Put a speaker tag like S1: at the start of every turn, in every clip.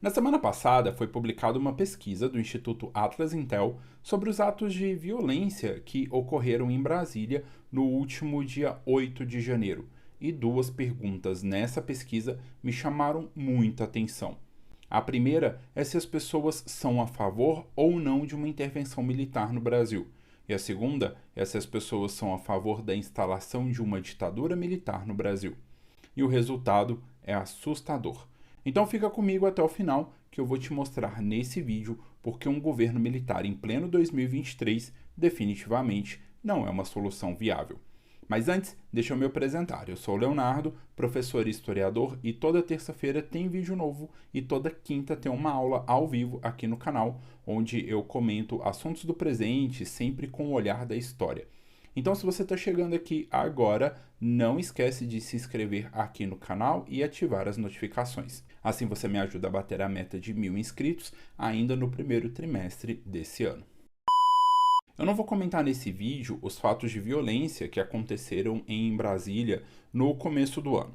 S1: Na semana passada, foi publicada uma pesquisa do Instituto Atlas Intel sobre os atos de violência que ocorreram em Brasília no último dia 8 de janeiro. E duas perguntas nessa pesquisa me chamaram muita atenção. A primeira é se as pessoas são a favor ou não de uma intervenção militar no Brasil. E a segunda é se as pessoas são a favor da instalação de uma ditadura militar no Brasil. E o resultado é assustador. Então fica comigo até o final que eu vou te mostrar nesse vídeo porque um governo militar em pleno 2023 definitivamente não é uma solução viável. Mas antes, deixa eu me apresentar. Eu sou o Leonardo, professor e historiador, e toda terça-feira tem vídeo novo e toda quinta tem uma aula ao vivo aqui no canal, onde eu comento assuntos do presente, sempre com o olhar da história. Então, se você está chegando aqui agora, não esquece de se inscrever aqui no canal e ativar as notificações. Assim você me ajuda a bater a meta de 1.000 inscritos ainda no primeiro trimestre desse ano. Eu não vou comentar nesse vídeo os fatos de violência que aconteceram em Brasília no começo do ano.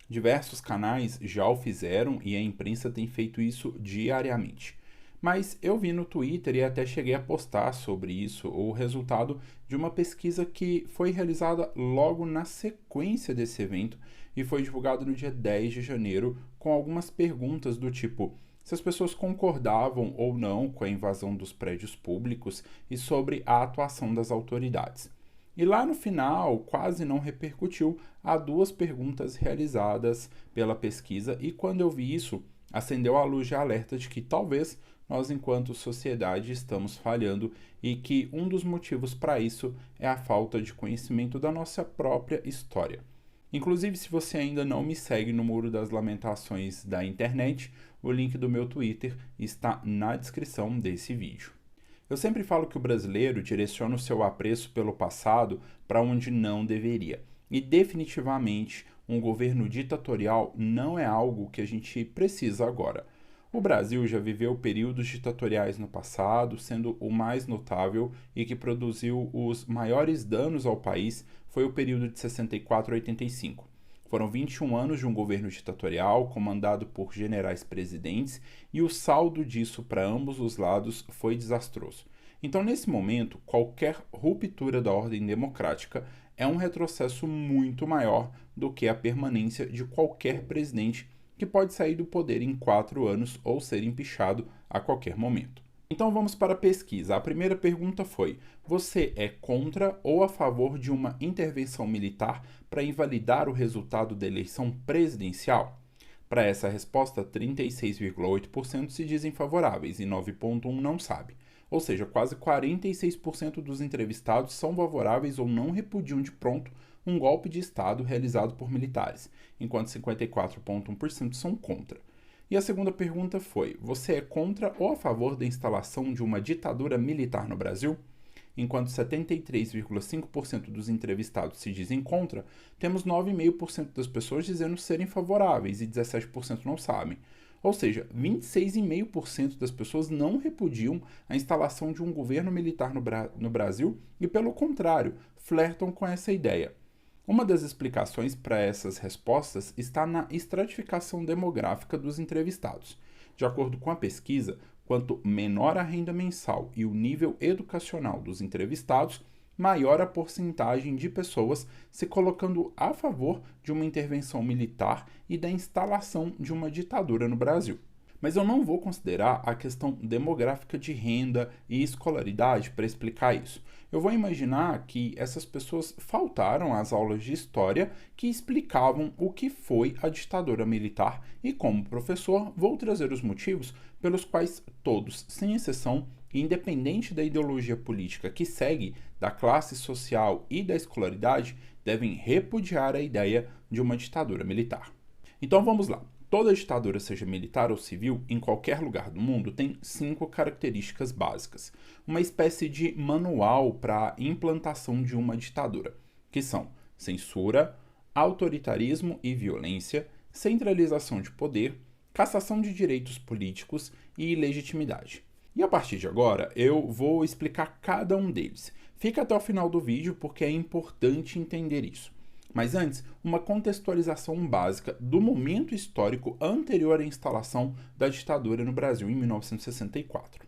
S1: Diversos canais já o fizeram e a imprensa tem feito isso diariamente. Mas eu vi no Twitter e até cheguei a postar sobre isso o resultado de uma pesquisa que foi realizada logo na sequência desse evento e foi divulgado no dia 10 de janeiro com algumas perguntas do tipo: se as pessoas concordavam ou não com a invasão dos prédios públicos e sobre a atuação das autoridades. E lá no final, quase não repercutiu a duas perguntas realizadas pela pesquisa, e quando eu vi isso, acendeu a luz de alerta de que talvez nós, enquanto sociedade, estamos falhando e que um dos motivos para isso é a falta de conhecimento da nossa própria história. Inclusive, se você ainda não me segue no Muro das Lamentações da internet, o link do meu Twitter está na descrição desse vídeo. Eu sempre falo que o brasileiro direciona o seu apreço pelo passado para onde não deveria. E definitivamente, um governo ditatorial não é algo que a gente precisa agora. O Brasil já viveu períodos ditatoriais no passado, sendo o mais notável e que produziu os maiores danos ao país foi o período de 64 a 85. Foram 21 anos de um governo ditatorial comandado por generais presidentes e o saldo disso para ambos os lados foi desastroso. Então, nesse momento, qualquer ruptura da ordem democrática é um retrocesso muito maior do que a permanência de qualquer presidente que pode sair do poder em 4 anos ou ser empichado a qualquer momento. Então vamos para a pesquisa. A primeira pergunta foi: você é contra ou a favor de uma intervenção militar para invalidar o resultado da eleição presidencial? Para essa resposta, 36,8% se dizem favoráveis e 9,1% não sabe. Ou seja, quase 46% dos entrevistados são favoráveis ou não repudiam de pronto um golpe de Estado realizado por militares, enquanto 54,1% são contra. E a segunda pergunta foi: você é contra ou a favor da instalação de uma ditadura militar no Brasil? Enquanto 73,5% dos entrevistados se dizem contra, temos 9,5% das pessoas dizendo serem favoráveis e 17% não sabem. Ou seja, 26,5% das pessoas não repudiam a instalação de um governo militar no Brasil e, pelo contrário, flertam com essa ideia. Uma das explicações para essas respostas está na estratificação demográfica dos entrevistados. De acordo com a pesquisa, quanto menor a renda mensal e o nível educacional dos entrevistados, maior a porcentagem de pessoas se colocando a favor de uma intervenção militar e da instalação de uma ditadura no Brasil. Mas eu não vou considerar a questão demográfica de renda e escolaridade para explicar isso. Eu vou imaginar que essas pessoas faltaram às aulas de história que explicavam o que foi a ditadura militar e, como professor, vou trazer os motivos pelos quais todos, sem exceção, independente da ideologia política que segue, da classe social e da escolaridade, devem repudiar a ideia de uma ditadura militar. Então vamos lá. Toda ditadura, seja militar ou civil, em qualquer lugar do mundo, tem 5 características básicas. Uma espécie de manual para a implantação de uma ditadura, que são censura, autoritarismo e violência, centralização de poder, cassação de direitos políticos e ilegitimidade. E a partir de agora, eu vou explicar cada um deles. Fica até o final do vídeo porque é importante entender isso. Mas antes, uma contextualização básica do momento histórico anterior à instalação da ditadura no Brasil em 1964.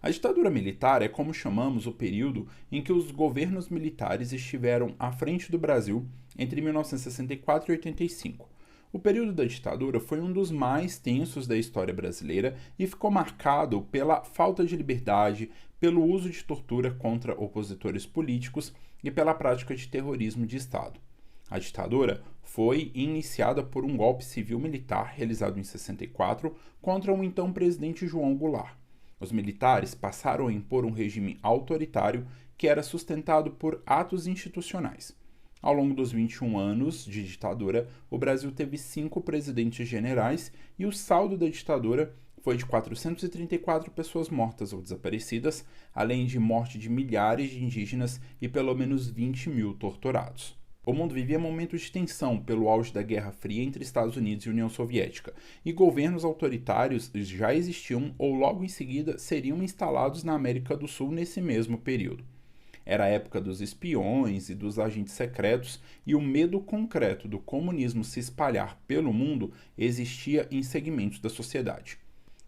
S1: A ditadura militar é como chamamos o período em que os governos militares estiveram à frente do Brasil entre 1964 e 85. O período da ditadura foi um dos mais tensos da história brasileira e ficou marcado pela falta de liberdade, pelo uso de tortura contra opositores políticos e pela prática de terrorismo de Estado. A ditadura foi iniciada por um golpe civil-militar realizado em 64 contra o então presidente João Goulart. Os militares passaram a impor um regime autoritário que era sustentado por atos institucionais. Ao longo dos 21 anos de ditadura, o Brasil teve 5 presidentes generais e o saldo da ditadura foi de 434 pessoas mortas ou desaparecidas, além de morte de milhares de indígenas e pelo menos 20 mil torturados. O mundo vivia momentos de tensão pelo auge da Guerra Fria entre Estados Unidos e União Soviética, e governos autoritários já existiam ou logo em seguida seriam instalados na América do Sul nesse mesmo período. Era a época dos espiões e dos agentes secretos, e o medo concreto do comunismo se espalhar pelo mundo existia em segmentos da sociedade.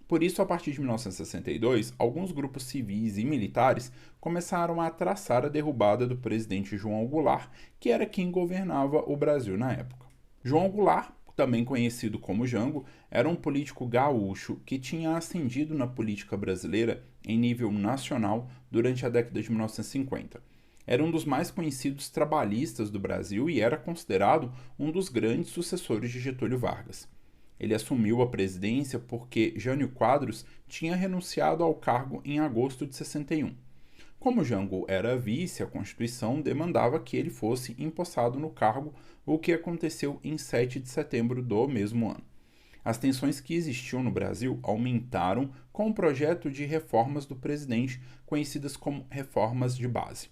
S1: Por isso, a partir de 1962, alguns grupos civis e militares começaram a traçar a derrubada do presidente João Goulart, que era quem governava o Brasil na época. João Goulart, também conhecido como Jango, era um político gaúcho que tinha ascendido na política brasileira em nível nacional durante a década de 1950. Era um dos mais conhecidos trabalhistas do Brasil e era considerado um dos grandes sucessores de Getúlio Vargas. Ele assumiu a presidência porque Jânio Quadros tinha renunciado ao cargo em agosto de 61. Como Jango era vice, a Constituição demandava que ele fosse empossado no cargo, o que aconteceu em 7 de setembro do mesmo ano. As tensões que existiam no Brasil aumentaram com o projeto de reformas do presidente, conhecidas como reformas de base.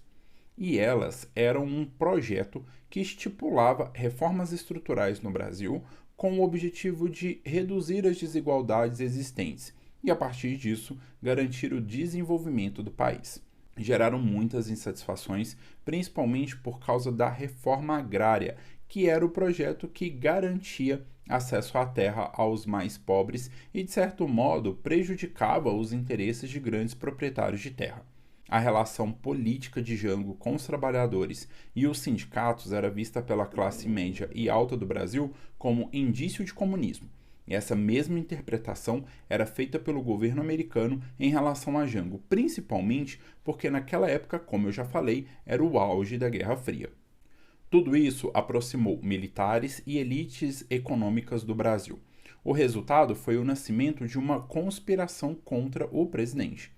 S1: E elas eram um projeto que estipulava reformas estruturais no Brasil com o objetivo de reduzir as desigualdades existentes e, a partir disso, garantir o desenvolvimento do país. Geraram muitas insatisfações, principalmente por causa da reforma agrária, que era o projeto que garantia acesso à terra aos mais pobres e, de certo modo, prejudicava os interesses de grandes proprietários de terra. A relação política de Jango com os trabalhadores e os sindicatos era vista pela classe média e alta do Brasil como indício de comunismo. E essa mesma interpretação era feita pelo governo americano em relação a Jango, principalmente porque naquela época, como eu já falei, era o auge da Guerra Fria. Tudo isso aproximou militares e elites econômicas do Brasil. O resultado foi o nascimento de uma conspiração contra o presidente.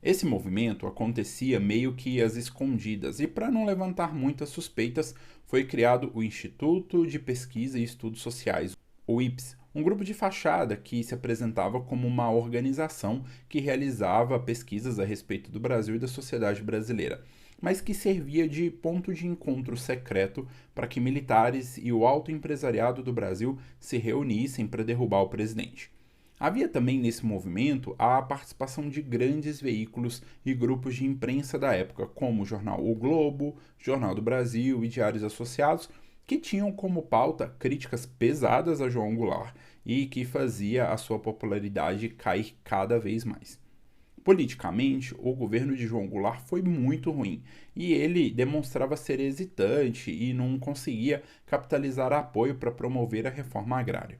S1: Esse movimento acontecia meio que às escondidas e, para não levantar muitas suspeitas, foi criado o Instituto de Pesquisa e Estudos Sociais, o IPES, um grupo de fachada que se apresentava como uma organização que realizava pesquisas a respeito do Brasil e da sociedade brasileira, mas que servia de ponto de encontro secreto para que militares e o alto empresariado do Brasil se reunissem para derrubar o presidente. Havia também nesse movimento a participação de grandes veículos e grupos de imprensa da época, como o jornal O Globo, Jornal do Brasil e diários associados, que tinham como pauta críticas pesadas a João Goulart e que fazia a sua popularidade cair cada vez mais. Politicamente, o governo de João Goulart foi muito ruim e ele demonstrava ser hesitante e não conseguia capitalizar apoio para promover a reforma agrária.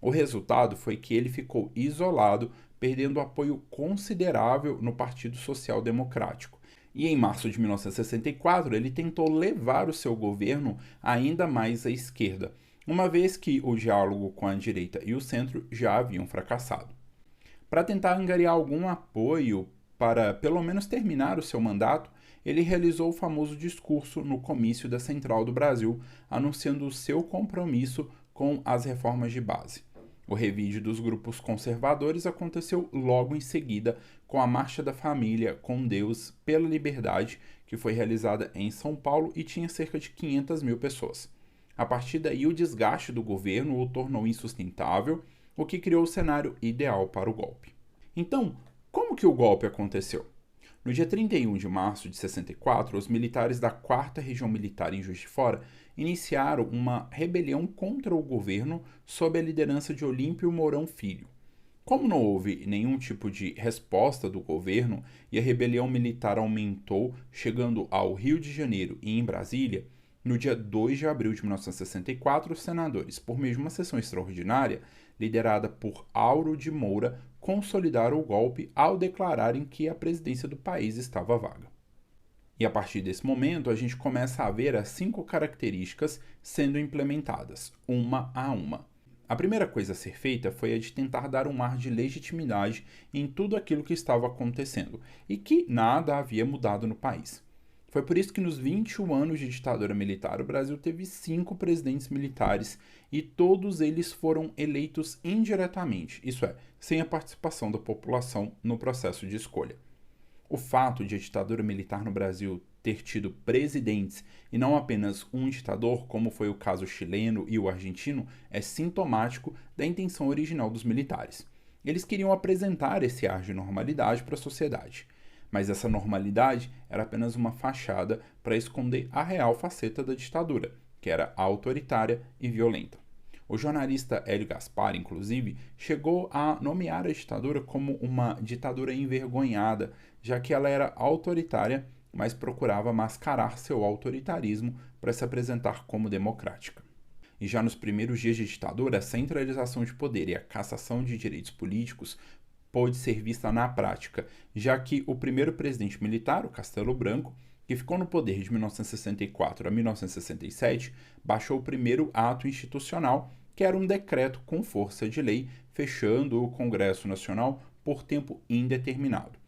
S1: O resultado foi que ele ficou isolado, perdendo apoio considerável no Partido Social Democrático. E em março de 1964, ele tentou levar o seu governo ainda mais à esquerda, uma vez que o diálogo com a direita e o centro já haviam fracassado. Para tentar angariar algum apoio para pelo menos terminar o seu mandato, ele realizou o famoso discurso no comício da Central do Brasil, anunciando o seu compromisso com as reformas de base. O revide dos grupos conservadores aconteceu logo em seguida com a Marcha da Família com Deus pela Liberdade, que foi realizada em São Paulo e tinha cerca de 500 mil pessoas. A partir daí, o desgaste do governo o tornou insustentável, o que criou o cenário ideal para o golpe. Então, como que o golpe aconteceu? No dia 31 de março de 64, os militares da 4ª Região Militar em Juiz de Fora iniciaram uma rebelião contra o governo sob a liderança de Olímpio Mourão Filho. Como não houve nenhum tipo de resposta do governo e a rebelião militar aumentou, chegando ao Rio de Janeiro e em Brasília, no dia 2 de abril de 1964, os senadores, por meio de uma sessão extraordinária, liderada por Auro de Moura, consolidaram o golpe ao declararem que a presidência do país estava vaga. E a partir desse momento, a gente começa a ver as 5 características sendo implementadas, uma a uma. A primeira coisa a ser feita foi a de tentar dar um ar de legitimidade em tudo aquilo que estava acontecendo e que nada havia mudado no país. Foi por isso que nos 21 anos de ditadura militar, o Brasil teve 5 presidentes militares e todos eles foram eleitos indiretamente, isso é, sem a participação da população no processo de escolha. O fato de a ditadura militar no Brasil ter tido presidentes e não apenas um ditador, como foi o caso chileno e o argentino, é sintomático da intenção original dos militares. Eles queriam apresentar esse ar de normalidade para a sociedade. Mas essa normalidade era apenas uma fachada para esconder a real faceta da ditadura, que era autoritária e violenta. O jornalista Hélio Gaspar, inclusive, chegou a nomear a ditadura como uma ditadura envergonhada, já que ela era autoritária, mas procurava mascarar seu autoritarismo para se apresentar como democrática. E já nos primeiros dias de ditadura, a centralização de poder e a cassação de direitos políticos pôde ser vista na prática, já que o primeiro presidente militar, o Castelo Branco, que ficou no poder de 1964 a 1967, baixou o primeiro ato institucional, que era um decreto com força de lei, fechando o Congresso Nacional por tempo indeterminado.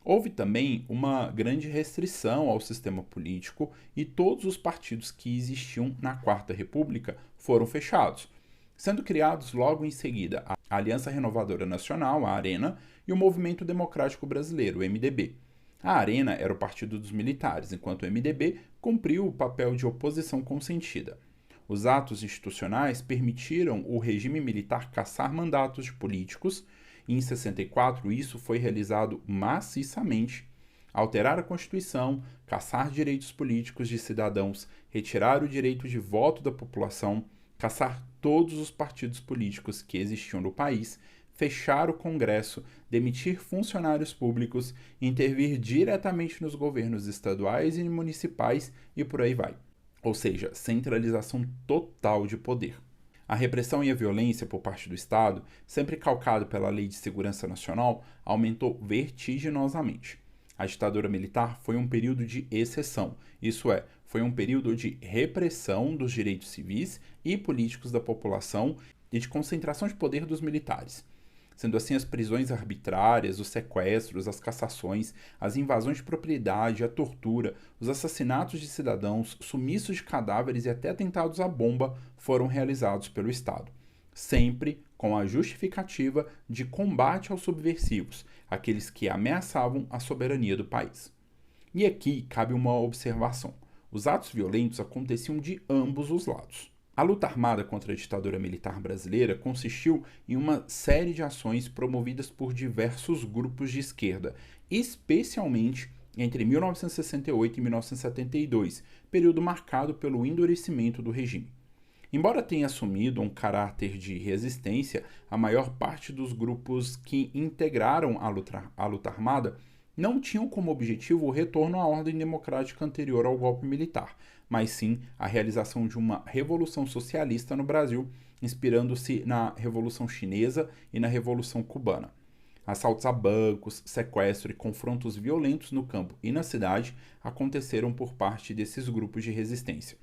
S1: Houve também uma grande restrição ao sistema político e todos os partidos que existiam na Quarta República foram fechados, sendo criados logo em seguida a Aliança Renovadora Nacional, a ARENA, e o Movimento Democrático Brasileiro, o MDB. A ARENA era o partido dos militares, enquanto o MDB cumpriu o papel de oposição consentida. Os atos institucionais permitiram o regime militar cassar mandatos de políticos, e em 64 isso foi realizado maciçamente, alterar a Constituição, cassar direitos políticos de cidadãos, retirar o direito de voto da população, cassar todos os partidos políticos que existiam no país, fechar o Congresso, demitir funcionários públicos, intervir diretamente nos governos estaduais e municipais e por aí vai. Ou seja, centralização total de poder. A repressão e a violência por parte do Estado, sempre calcado pela Lei de Segurança Nacional, aumentou vertiginosamente. A ditadura militar foi um período de exceção, isso é, foi um período de repressão dos direitos civis e políticos da população e de concentração de poder dos militares. Sendo assim, as prisões arbitrárias, os sequestros, as cassações, as invasões de propriedade, a tortura, os assassinatos de cidadãos, sumiços de cadáveres e até atentados à bomba foram realizados pelo Estado, sempre com a justificativa de combate aos subversivos, aqueles que ameaçavam a soberania do país. E aqui cabe uma observação. Os atos violentos aconteciam de ambos os lados. A luta armada contra a ditadura militar brasileira consistiu em uma série de ações promovidas por diversos grupos de esquerda, especialmente entre 1968 e 1972, período marcado pelo endurecimento do regime. Embora tenha assumido um caráter de resistência, a maior parte dos grupos que integraram a luta armada não tinham como objetivo o retorno à ordem democrática anterior ao golpe militar, mas sim a realização de uma revolução socialista no Brasil, inspirando-se na Revolução Chinesa e na Revolução Cubana. Assaltos a bancos, sequestro e confrontos violentos no campo e na cidade aconteceram por parte desses grupos de resistência.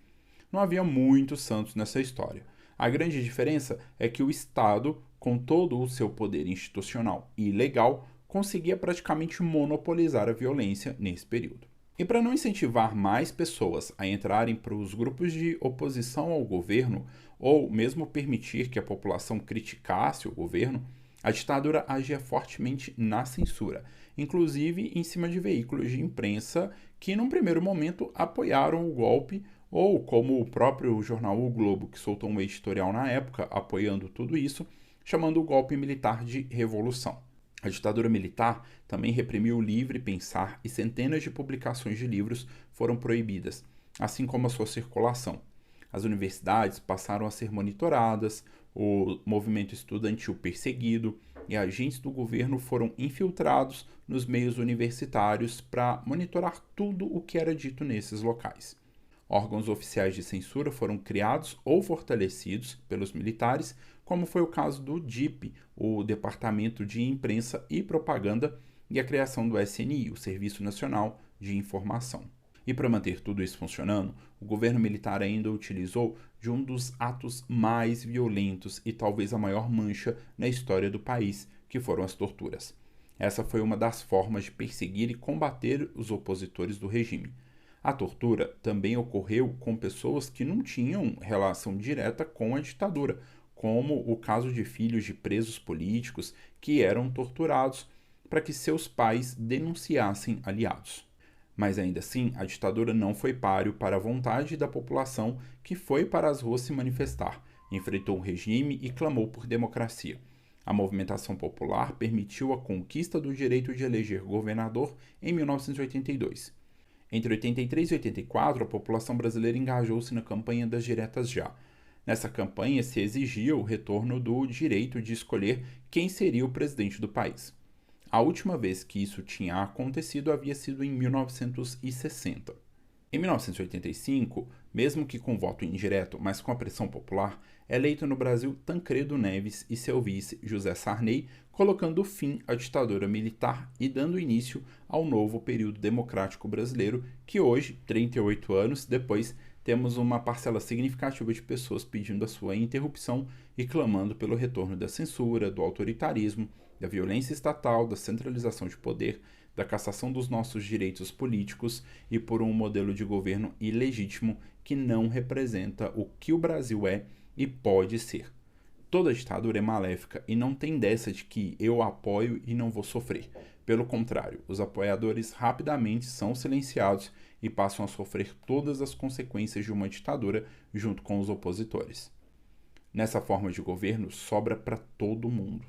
S1: Não havia muitos santos nessa história. A grande diferença é que o Estado, com todo o seu poder institucional e legal, conseguia praticamente monopolizar a violência nesse período. E para não incentivar mais pessoas a entrarem para os grupos de oposição ao governo, ou mesmo permitir que a população criticasse o governo, a ditadura agia fortemente na censura, inclusive em cima de veículos de imprensa que, num primeiro momento, apoiaram o golpe, ou como o próprio jornal O Globo, que soltou um editorial na época apoiando tudo isso, chamando o golpe militar de revolução. A ditadura militar também reprimiu o livre pensar e centenas de publicações de livros foram proibidas, assim como a sua circulação. As universidades passaram a ser monitoradas, o movimento estudantil perseguido e agentes do governo foram infiltrados nos meios universitários para monitorar tudo o que era dito nesses locais. Órgãos oficiais de censura foram criados ou fortalecidos pelos militares, como foi o caso do DIP, o Departamento de Imprensa e Propaganda, e a criação do SNI, o Serviço Nacional de Informação. E para manter tudo isso funcionando, o governo militar ainda utilizou de um dos atos mais violentos e talvez a maior mancha na história do país, que foram as torturas. Essa foi uma das formas de perseguir e combater os opositores do regime. A tortura também ocorreu com pessoas que não tinham relação direta com a ditadura, como o caso de filhos de presos políticos que eram torturados para que seus pais denunciassem aliados. Mas ainda assim, a ditadura não foi páreo para a vontade da população que foi para as ruas se manifestar, enfrentou o regime e clamou por democracia. A movimentação popular permitiu a conquista do direito de eleger governador em 1982. Entre 83 e 84, a população brasileira engajou-se na campanha das diretas já. Nessa campanha se exigia o retorno do direito de escolher quem seria o presidente do país. A última vez que isso tinha acontecido havia sido em 1960. Em 1985, mesmo que com voto indireto, mas com a pressão popular, é eleito no Brasil Tancredo Neves e seu vice José Sarney, colocando fim à ditadura militar e dando início ao novo período democrático brasileiro, que hoje, 38 anos depois, temos uma parcela significativa de pessoas pedindo a sua interrupção e clamando pelo retorno da censura, do autoritarismo, da violência estatal, da centralização de poder, da cassação dos nossos direitos políticos e por um modelo de governo ilegítimo que não representa o que o Brasil é e pode ser. Toda ditadura é maléfica e não tem dessa de que eu apoio e não vou sofrer. Pelo contrário, os apoiadores rapidamente são silenciados e passam a sofrer todas as consequências de uma ditadura junto com os opositores. Nessa forma de governo, sobra para todo mundo.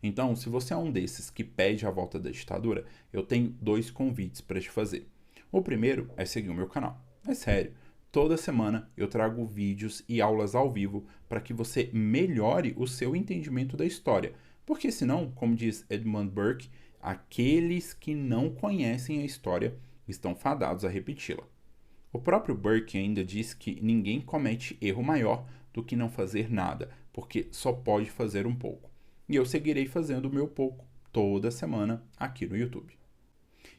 S1: Então, se você é um desses que pede a volta da ditadura, eu tenho 2 convites para te fazer. O primeiro é seguir o meu canal. É sério, toda semana eu trago vídeos e aulas ao vivo para que você melhore o seu entendimento da história. Porque senão, como diz Edmund Burke, aqueles que não conhecem a história estão fadados a repeti-la. O próprio Burke ainda diz que ninguém comete erro maior do que não fazer nada, porque só pode fazer um pouco. E eu seguirei fazendo o meu pouco toda semana aqui no YouTube.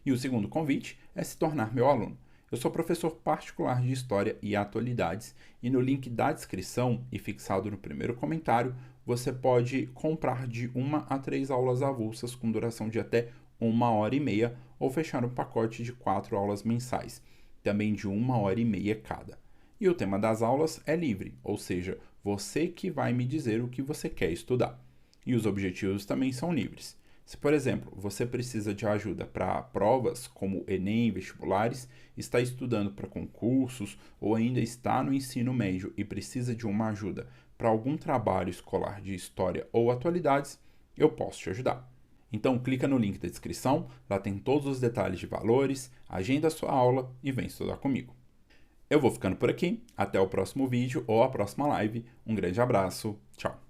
S1: E o segundo convite é se tornar meu aluno. Eu sou professor particular de História e Atualidades e no link da descrição e fixado no primeiro comentário, você pode comprar de 1 a 3 aulas avulsas com duração de até 1h30 ou fechar um pacote de 4 aulas mensais, também de 1h30 cada. E o tema das aulas é livre, ou seja, você que vai me dizer o que você quer estudar. E os objetivos também são livres. Se, por exemplo, você precisa de ajuda para provas como Enem, vestibulares, está estudando para concursos ou ainda está no ensino médio e precisa de uma ajuda para algum trabalho escolar de história ou atualidades, eu posso te ajudar. Então clica no link da descrição, lá tem todos os detalhes de valores, agenda a sua aula e vem estudar comigo. Eu vou ficando por aqui, até o próximo vídeo ou a próxima live. Um grande abraço, tchau!